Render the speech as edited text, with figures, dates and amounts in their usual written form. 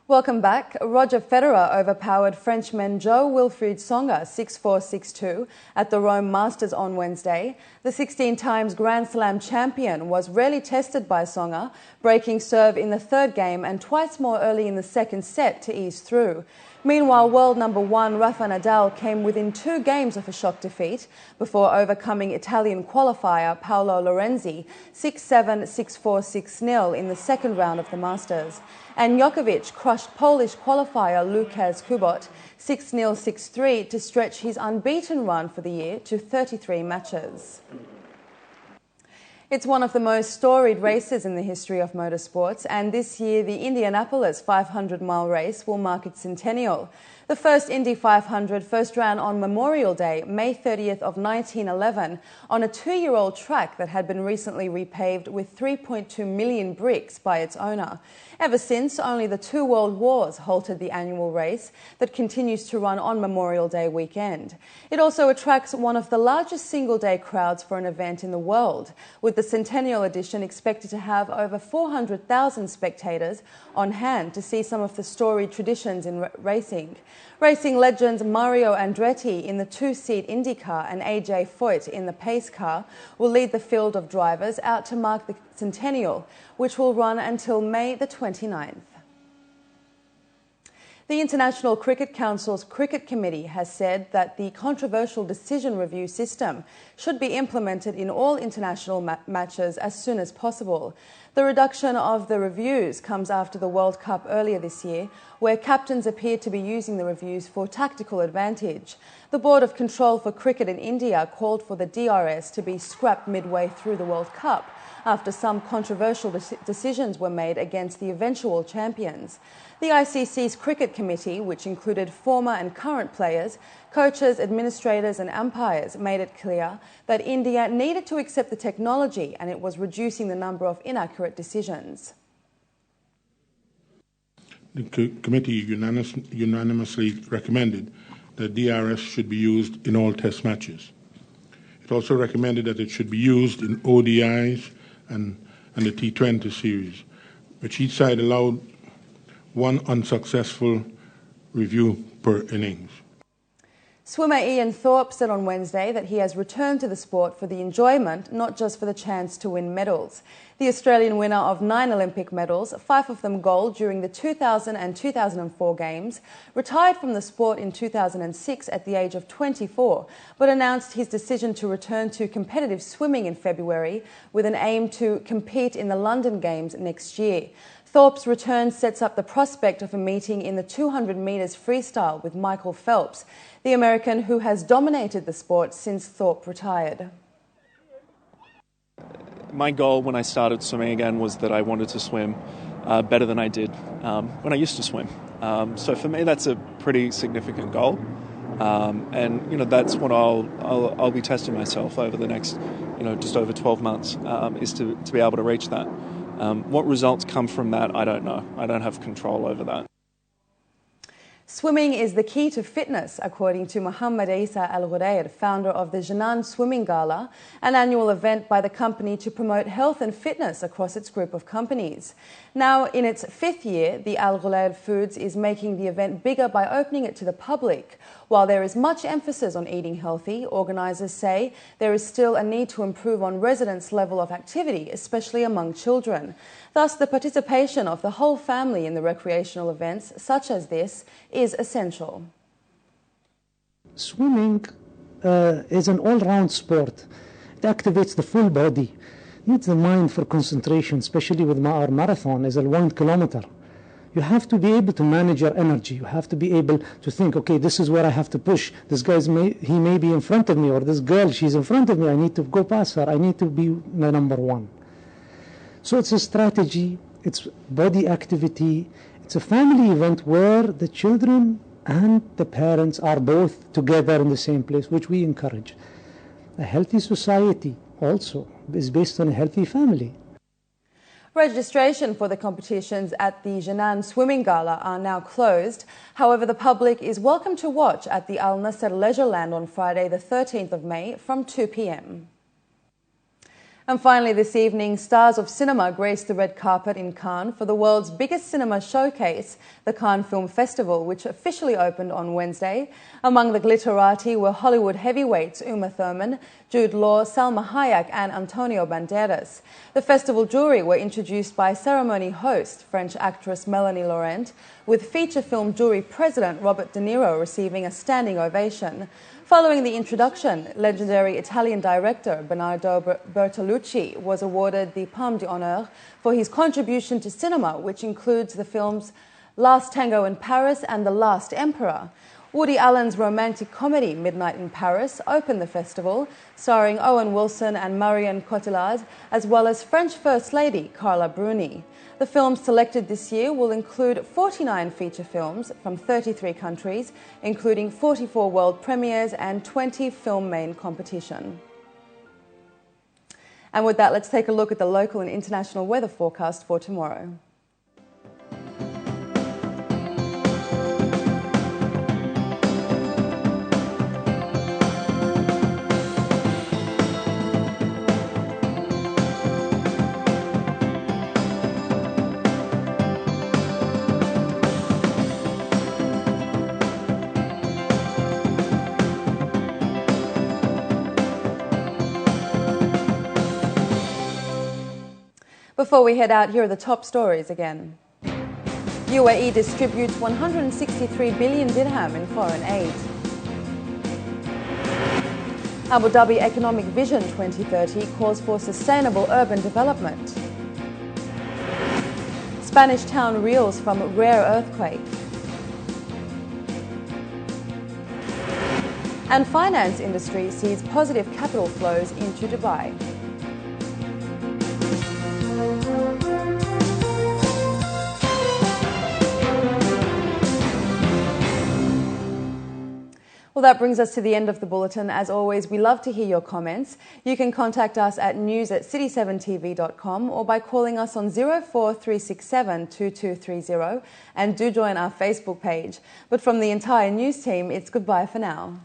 Welcome back. Roger Federer overpowered Frenchman JoWilfried Tsonga 6-4, 6-2 at the Rome Masters on Wednesday. The 16 times Grand Slam champion was rarely tested by Tsonga, breaking serve in the third game and twice more early in the second set to ease through. Meanwhile, world number one Rafa Nadal came within 2 games of a shock defeat before overcoming Italian qualifier Paolo Lorenzi 6-7, 6-4, 6-0 in the second round of the Masters. And Djokovic crushed Polish qualifier Łukasz Kubot 6-0, 6-3 to stretch his unbeaten run for the year to 33 matches. It's one of the most storied races in the history of motorsports, and this year the Indianapolis 500-mile race will mark its centennial. The first Indy 500 first ran on Memorial Day, May 30th of 1911, on a 2-year-old track that had been recently repaved with 3.2 million bricks by its owner. Ever since, only the 2 world wars halted the annual race that continues to run on Memorial Day weekend. It also attracts one of the largest single-day crowds for an event in the world, with the Centennial edition expected to have over 400,000 spectators on hand to see some of the storied traditions in racing. Racing legends Mario Andretti in the 2-seat Indy car and AJ Foyt in the pace car will lead the field of drivers out to mark the Centennial, which will run until May the 29th. The International Cricket Council's Cricket Committee has said that the controversial decision review system should be implemented in all international matches as soon as possible. The reduction of the reviews comes after the World Cup earlier this year, where captains appeared to be using the reviews for tactical advantage. The Board of Control for Cricket in India called for the DRS to be scrapped midway through the World Cup, after some controversial decisions were made against the eventual champions. The ICC's Cricket Committee, which included former and current players, coaches, administrators and umpires, made it clear that India needed to accept the technology and it was reducing the number of inaccurate decisions. The committee unanimously recommended that DRS should be used in all test matches. It also recommended that it should be used in ODIs and the T20 series, which each side allowed 1 unsuccessful review per innings. Swimmer Ian Thorpe said on Wednesday that he has returned to the sport for the enjoyment, not just for the chance to win medals. The Australian winner of 9 Olympic medals, 5 of them gold during the 2000 and 2004 Games, retired from the sport in 2006 at the age of 24, but announced his decision to return to competitive swimming in February with an aim to compete in the London Games next year. Thorpe's return sets up the prospect of a meeting in the 200 metres freestyle with Michael Phelps, the American who has dominated the sport since Thorpe retired. My goal when I started swimming again was that I wanted to swim better than I did when I used to swim. So for me, that's a pretty significant goal, and that's what I'll be testing myself over the next just over 12 months is to be able to reach that. What results come from that, I don't know. I don't have control over that. Swimming is the key to fitness, according to Mohammed Isa Al-Ghurair, founder of the Jinan Swimming Gala, an annual event by the company to promote health and fitness across its group of companies. Now, in its 5th year, the Al-Ghurair Foods is making the event bigger by opening it to the public. While there is much emphasis on eating healthy, organisers say there is still a need to improve on residents' level of activity, especially among children. Thus, the participation of the whole family in the recreational events, such as this, is essential. Swimming is an all-round sport. It activates the full body. It needs the mind for concentration, especially with our marathon is a 1 kilometer. You have to be able to manage your energy. You have to be able to think, okay, this is where I have to push. This guy he may be in front of me, or this girl, she's in front of me. I need to go past her. I need to be my number 1. So it's a strategy, it's body activity, it's a family event where the children and the parents are both together in the same place, which we encourage. A healthy society also is based on a healthy family. Registration for the competitions at the Jinan Swimming Gala are now closed. However, the public is welcome to watch at the Al Nasser Leisureland on Friday the 13th of May from 2 p.m. And finally this evening, stars of cinema graced the red carpet in Cannes for the world's biggest cinema showcase, the Cannes Film Festival, which officially opened on Wednesday. Among the glitterati were Hollywood heavyweights Uma Thurman, Jude Law, Salma Hayek and Antonio Banderas. The festival jury were introduced by ceremony host, French actress Melanie Laurent, with feature film jury president Robert De Niro receiving a standing ovation. Following the introduction, legendary Italian director Bernardo Bertolucci was awarded the Palme d'Honneur for his contribution to cinema, which includes the films Last Tango in Paris and The Last Emperor. Woody Allen's romantic comedy Midnight in Paris opened the festival, starring Owen Wilson and Marion Cotillard, as well as French First Lady Carla Bruni. The films selected this year will include 49 feature films from 33 countries, including 44 world premieres and 20 film main competition. And with that, let's take a look at the local and international weather forecast for tomorrow. Before we head out, here are the top stories again. UAE distributes 163 billion dirham in foreign aid. Abu Dhabi Economic Vision 2030 calls for sustainable urban development. Spanish town reels from rare earthquake. And finance industry sees positive capital flows into Dubai. Well, that brings us to the end of the bulletin. As always, we love to hear your comments. You can contact us at news@city7tv.com or by calling us on 04367 2230, and do join our Facebook page. But from the entire news team, it's goodbye for now.